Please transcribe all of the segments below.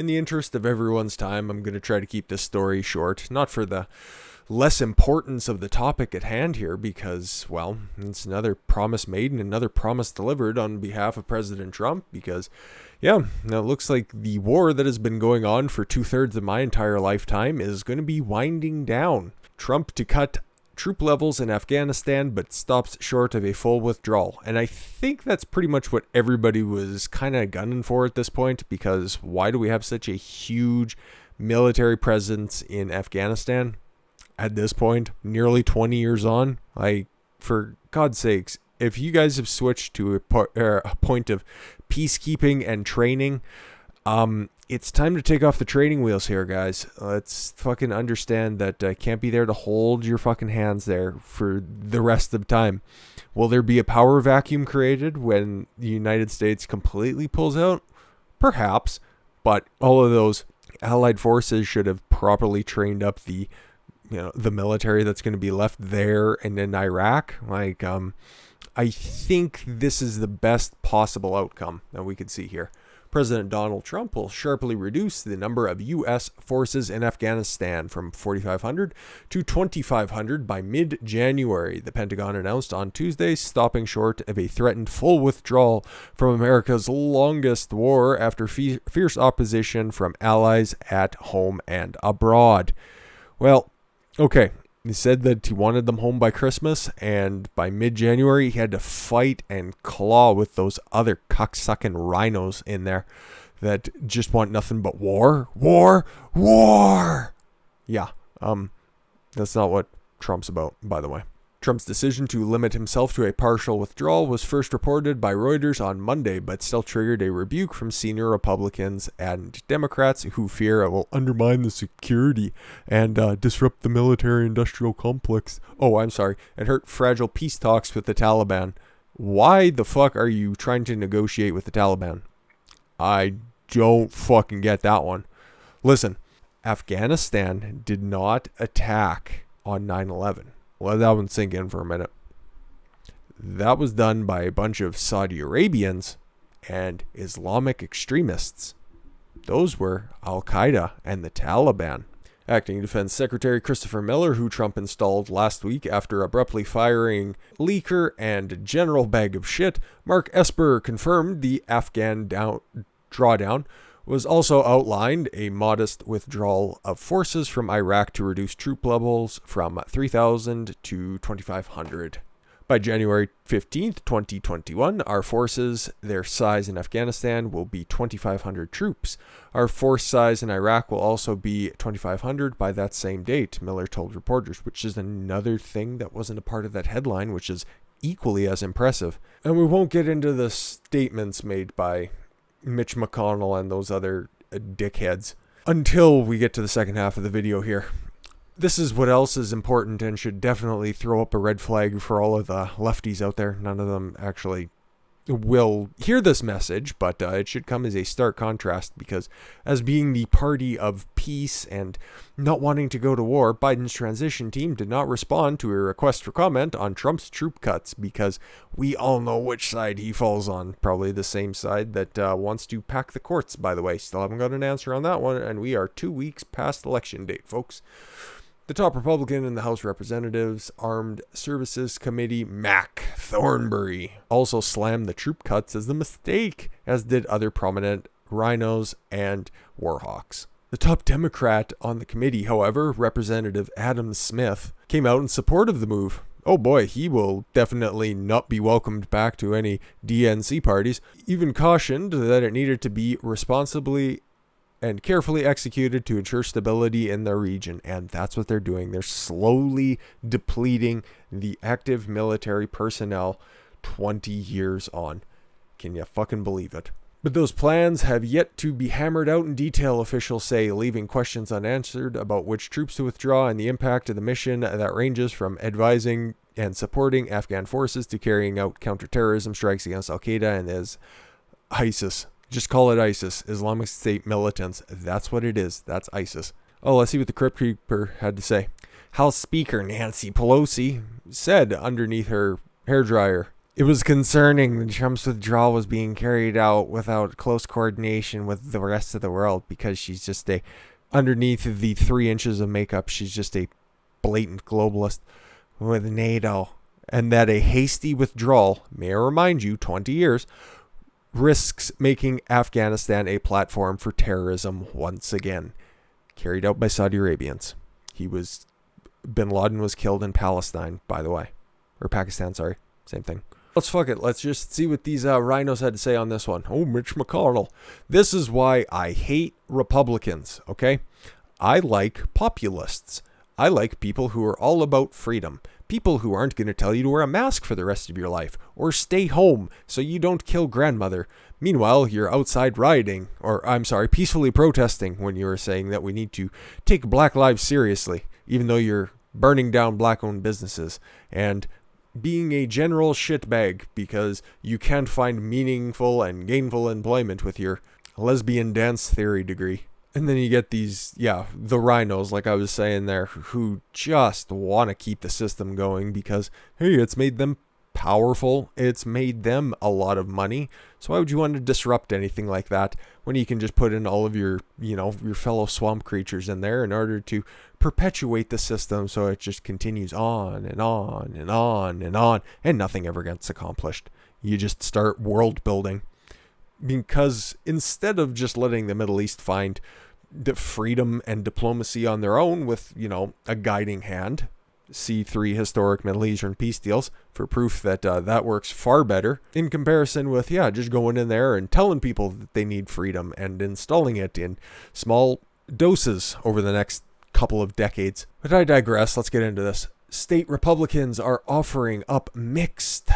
in the interest of everyone's time, I'm going to try to keep this story short, not for the less importance of the topic at hand here, because, well, it's another promise made and another promise delivered on behalf of President Trump, because, yeah, it looks like the war that has been going on for 2/3 of my entire lifetime is going to be winding down. Trump to cut troop levels in Afghanistan, but stops short of a full withdrawal. And I think that's pretty much what everybody was kind of gunning for at this point, because why do we have such a huge military presence in Afghanistan at this point, nearly 20 years on? Like, for God's sakes, if you guys have switched to a point of peacekeeping and training, it's time to take off the training wheels here, guys. Let's fucking understand that I can't be there to hold your fucking hands there for the rest of the time. Will there be a power vacuum created when the United States completely pulls out? Perhaps, but all of those allied forces should have properly trained up the military that's going to be left there and in Iraq. Like, I think this is the best possible outcome that we could see here. President Donald Trump will sharply reduce the number of U.S. forces in Afghanistan from 4,500 to 2,500 by mid-January, the Pentagon announced on Tuesday, stopping short of a threatened full withdrawal from America's longest war after fierce opposition from allies at home and abroad. Well, okay. He said that he wanted them home by Christmas, and by mid-January, he had to fight and claw with those other cocksucking rhinos in there that just want nothing but war. Yeah, that's not what Trump's about, by the way. Trump's decision to limit himself to a partial withdrawal was first reported by Reuters on Monday, but still triggered a rebuke from senior Republicans and Democrats who fear it will undermine the security and disrupt the military-industrial complex. And hurt fragile peace talks with the Taliban. Why the fuck are you trying to negotiate with the Taliban? I don't fucking get that one. Listen, Afghanistan did not attack on 9/11. Let that one sink in for a minute. That was done by a bunch of Saudi Arabians and Islamic extremists. Those were Al-Qaeda and the Taliban. Acting Defense Secretary Christopher Miller, who Trump installed last week after abruptly firing leaker and general bag of shit, Mark Esper confirmed the Afghan drawdown was also outlined a modest withdrawal of forces from Iraq to reduce troop levels from 3,000 to 2,500. By January 15th, 2021, our forces, their size in Afghanistan, will be 2,500 troops. Our force size in Iraq will also be 2,500 by that same date, Miller told reporters, which is another thing that wasn't a part of that headline, which is equally as impressive. And we won't get into the statements made by Mitch McConnell and those other dickheads until we get to the second half of the video here. This is what else is important and should definitely throw up a red flag for all of the lefties out there. None of them actually will hear this message, but it should come as a stark contrast because as being the party of peace and not wanting to go to war, Biden's transition team did not respond to a request for comment on Trump's troop cuts because we all know which side he falls on. Probably the same side that wants to pack the courts, by the way. Still haven't got an answer on that one, and we are 2 weeks past election date, folks. The top Republican in the House Representatives Armed Services Committee, Mac Thornberry, also slammed the troop cuts as a mistake, as did other prominent rhinos and Warhawks. The top Democrat on the committee, however, Representative Adam Smith, came out in support of the move. Oh boy, he will definitely not be welcomed back to any DNC parties. Even cautioned that it needed to be responsibly and carefully executed to ensure stability in the region. And that's what they're doing. They're slowly depleting the active military personnel 20 years on. Can you fucking believe it? But those plans have yet to be hammered out in detail, officials say, leaving questions unanswered about which troops to withdraw and the impact of the mission that ranges from advising and supporting Afghan forces to carrying out counterterrorism strikes against Al-Qaeda and as ISIS. Just call it ISIS, Islamic State militants. That's what it is. That's ISIS. Oh, let's see what the Crypt Keeper had to say. House Speaker Nancy Pelosi said underneath her hairdryer, It was concerning that Trump's withdrawal was being carried out without close coordination with the rest of the world because she's just underneath the 3 inches of makeup, she's just a blatant globalist with NATO. And that a hasty withdrawal, may I remind you, 20 years, risks making Afghanistan a platform for terrorism once again. Carried out by Saudi Arabians. Bin Laden was killed in Palestine, by the way. Or Pakistan, sorry. Same thing. Let's fuck it. Let's just see what these rhinos had to say on this one. Oh, Mitch McConnell. This is why I hate Republicans, okay? I like populists. I like people who are all about freedom. People who aren't going to tell you to wear a mask for the rest of your life or stay home so you don't kill grandmother. Meanwhile, you're outside rioting, peacefully protesting when you're saying that we need to take Black lives seriously, even though you're burning down Black-owned businesses and being a general shitbag because you can't find meaningful and gainful employment with your lesbian dance theory degree. And then you get these, the rhinos, like I was saying there, who just want to keep the system going because, hey, it's made them powerful. It's made them a lot of money. So why would you want to disrupt anything like that when you can just put in all of your fellow swamp creatures in there in order to perpetuate the system so it just continues on and on and on and on and nothing ever gets accomplished. You just start world building. Because instead of just letting the Middle East find the freedom and diplomacy on their own with, a guiding hand, see 3 historic Middle Eastern peace deals for proof that that works far better in comparison with, just going in there and telling people that they need freedom and installing it in small doses over the next couple of decades. But I digress. Let's get into this. State Republicans are offering up mixed,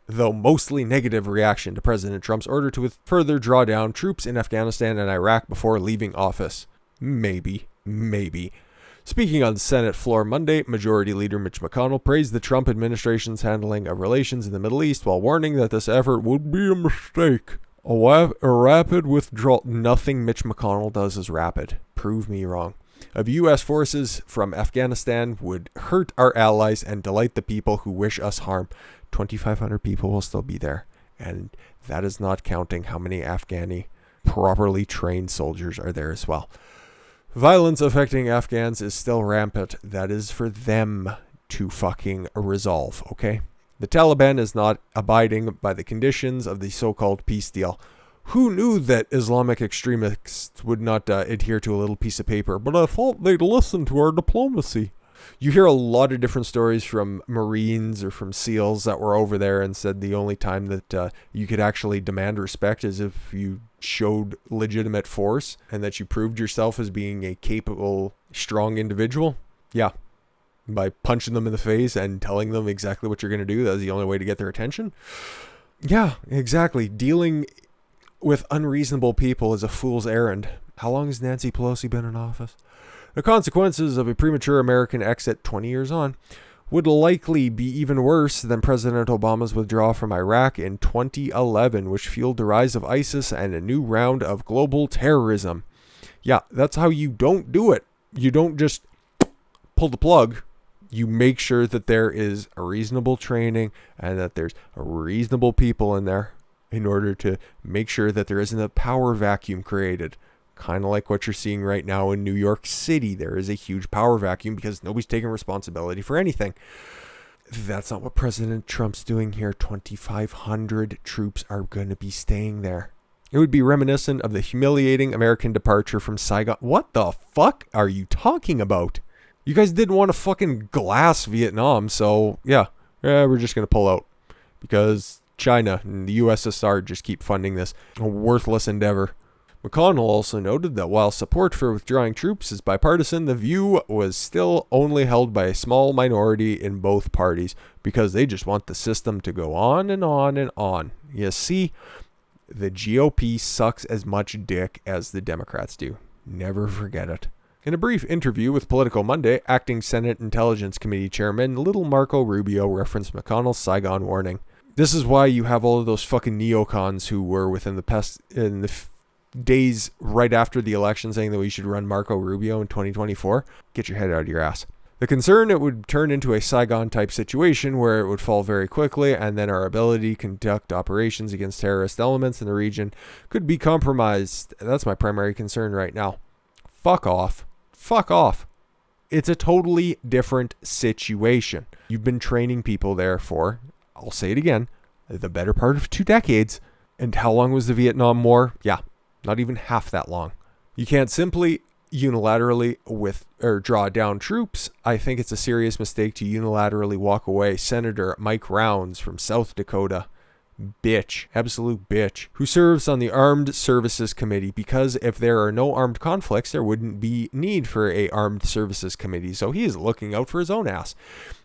though mostly negative, reaction to President Trump's order to further draw down troops in Afghanistan and Iraq before leaving office. Maybe. Speaking on the Senate floor Monday, Majority Leader Mitch McConnell praised the Trump administration's handling of relations in the Middle East while warning that this effort would be a mistake. A rapid withdrawal. Nothing Mitch McConnell does is rapid. Prove me wrong. Of U.S. forces from Afghanistan would hurt our allies and delight the people who wish us harm. 2,500 people will still be there. And that is not counting how many Afghani properly trained soldiers are there as well. Violence affecting Afghans is still rampant. That is for them to fucking resolve, okay? The Taliban is not abiding by the conditions of the so-called peace deal. Who knew that Islamic extremists would not adhere to a little piece of paper? But I thought they'd listen to our diplomacy. You hear a lot of different stories from Marines or from SEALs that were over there and said the only time that you could actually demand respect is if you showed legitimate force and that you proved yourself as being a capable, strong individual. Yeah. By punching them in the face and telling them exactly what you're going to do. That's the only way to get their attention. Yeah, exactly. Dealing with unreasonable people is a fool's errand. How long has Nancy Pelosi been in office? The consequences of a premature American exit 20 years on would likely be even worse than President Obama's withdrawal from Iraq in 2011, which fueled the rise of ISIS and a new round of global terrorism. Yeah, that's how you don't do it. You don't just pull the plug. You make sure that there is a reasonable training and that there's a reasonable people in there in order to make sure that there isn't a power vacuum created. Kind of like what you're seeing right now in New York City. There is a huge power vacuum because nobody's taking responsibility for anything. That's not what President Trump's doing here. 2,500 troops are going to be staying there. It would be reminiscent of the humiliating American departure from Saigon. What the fuck are you talking about? You guys didn't want to fucking glass Vietnam, so yeah, we're just going to pull out. Because China and the USSR just keep funding this worthless endeavor. McConnell also noted that while support for withdrawing troops is bipartisan, the view was still only held by a small minority in both parties because they just want the system to go on and on and on. You see, the GOP sucks as much dick as the Democrats do. Never forget it. In a brief interview with Politico Monday, Acting Senate Intelligence Committee Chairman Little Marco Rubio referenced McConnell's Saigon warning. This is why you have all of those fucking neocons who were within the days right after the election saying that we should run Marco Rubio in 2024. Get your head out of your ass. The concern it would turn into a Saigon-type situation where it would fall very quickly, and then our ability to conduct operations against terrorist elements in the region could be compromised. That's my primary concern right now. Fuck off. Fuck off. It's a totally different situation. You've been training people there for, I'll say it again, the better part of 2 decades. And how long was the Vietnam War? Yeah, not even half that long. You can't simply unilaterally draw down troops. I think it's a serious mistake to unilaterally walk away. Senator Mike Rounds from South Dakota, bitch, absolute bitch, who serves on the Armed Services Committee, because if there are no armed conflicts, there wouldn't be need for a Armed Services Committee. So he is looking out for his own ass.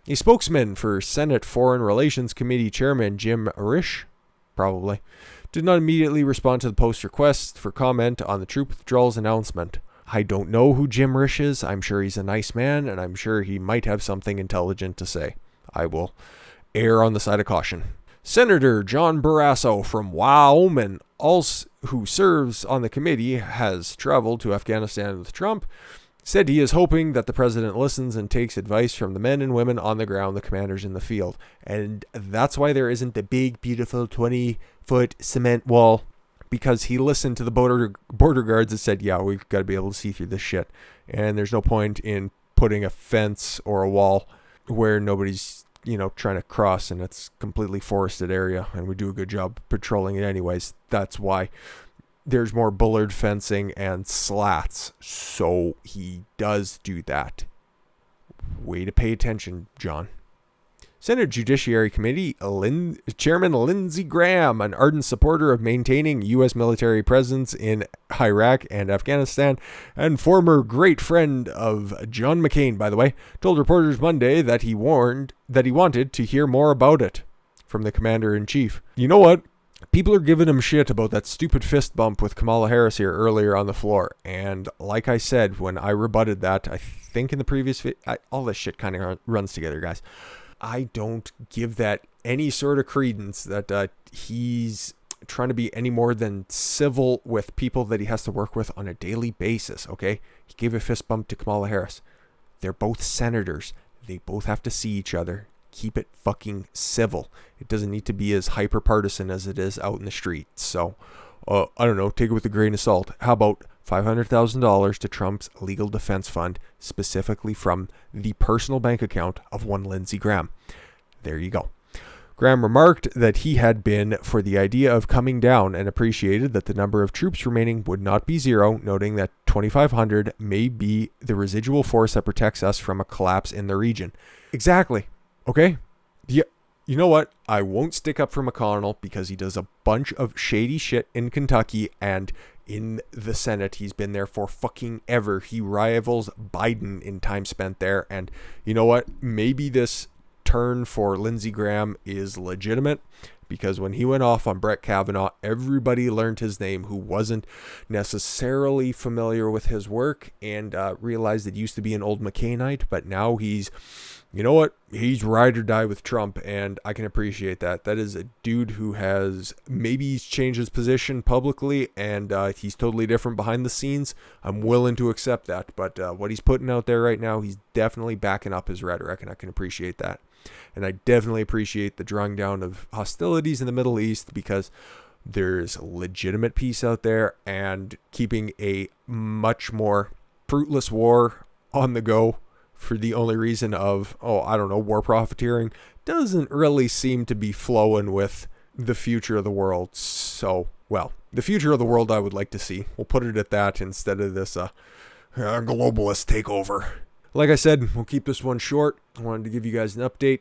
A spokesman for Senate Foreign Relations Committee Chairman Jim Risch, probably, did not immediately respond to the Post request for comment on the troop withdrawals announcement. I don't know who Jim Risch is. I'm sure he's a nice man, and I'm sure he might have something intelligent to say. I will err on the side of caution. Senator John Barrasso from Wyoming, who serves on the committee, has traveled to Afghanistan with Trump, said he is hoping that the president listens and takes advice from the men and women on the ground, the commanders in the field. And that's why there isn't a big, beautiful 20-foot cement wall, because he listened to the border guards and said, yeah, we've got to be able to see through this shit. And there's no point in putting a fence or a wall where nobody's, trying to cross, and it's completely forested area, and we do a good job patrolling it anyways. That's why there's more bullard fencing and slats. So he does do that. Way to pay attention, John. Senate Judiciary Committee Chairman Lindsey Graham, an ardent supporter of maintaining U.S. military presence in Iraq and Afghanistan, and former great friend of John McCain, by the way, told reporters Monday that he wanted to hear more about it from the commander-in-chief. You know what? People are giving him shit about that stupid fist bump with Kamala Harris here earlier on the floor. And like I said, when I rebutted that, I think in the previous all this shit kind of runs together, guys. I don't give that any sort of credence that he's trying to be any more than civil with people that he has to work with on a daily basis, okay? He gave a fist bump to Kamala Harris. They're both senators. They both have to see each other. Keep it fucking civil. It doesn't need to be as hyper-partisan as it is out in the street. So, I don't know, take it with a grain of salt. How about $500,000 to Trump's legal defense fund, specifically from the personal bank account of one Lindsey Graham? There you go. Graham remarked that he had been for the idea of coming down and appreciated that the number of troops remaining would not be zero, noting that 2,500 may be the residual force that protects us from a collapse in the region. Exactly. Okay? Yeah. You know what? I won't stick up for McConnell because he does a bunch of shady shit in Kentucky and in the Senate. He's been there for fucking ever. He rivals Biden in time spent there. And you know what? Maybe this turn for Lindsey Graham is legitimate, because when he went off on Brett Kavanaugh, everybody learned his name who wasn't necessarily familiar with his work, and realized it used to be an old McCainite, but now he's, you know what? He's ride or die with Trump, and I can appreciate that. That is a dude who has, maybe he's changed his position publicly, and he's totally different behind the scenes. I'm willing to accept that, but what he's putting out there right now, he's definitely backing up his rhetoric, and I can appreciate that. And I definitely appreciate the drawing down of hostilities in the Middle East, because there's legitimate peace out there, and keeping a much more fruitless war on the go for the only reason of, war profiteering doesn't really seem to be flowing with the future of the world. So, the future of the world I would like to see. We'll put it at that instead of this globalist takeover. Like I said, we'll keep this one short. I wanted to give you guys an update.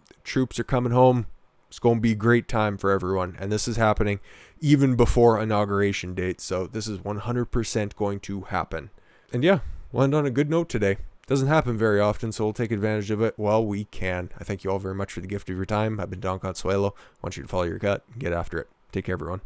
The troops are coming home. It's going to be a great time for everyone. And this is happening even before inauguration date. So this is 100% going to happen. And yeah, we'll end on a good note today. Doesn't happen very often, so we'll take advantage of it while we can. I thank you all very much for the gift of your time. I've been Don Consuelo. I want you to follow your gut and get after it. Take care, everyone.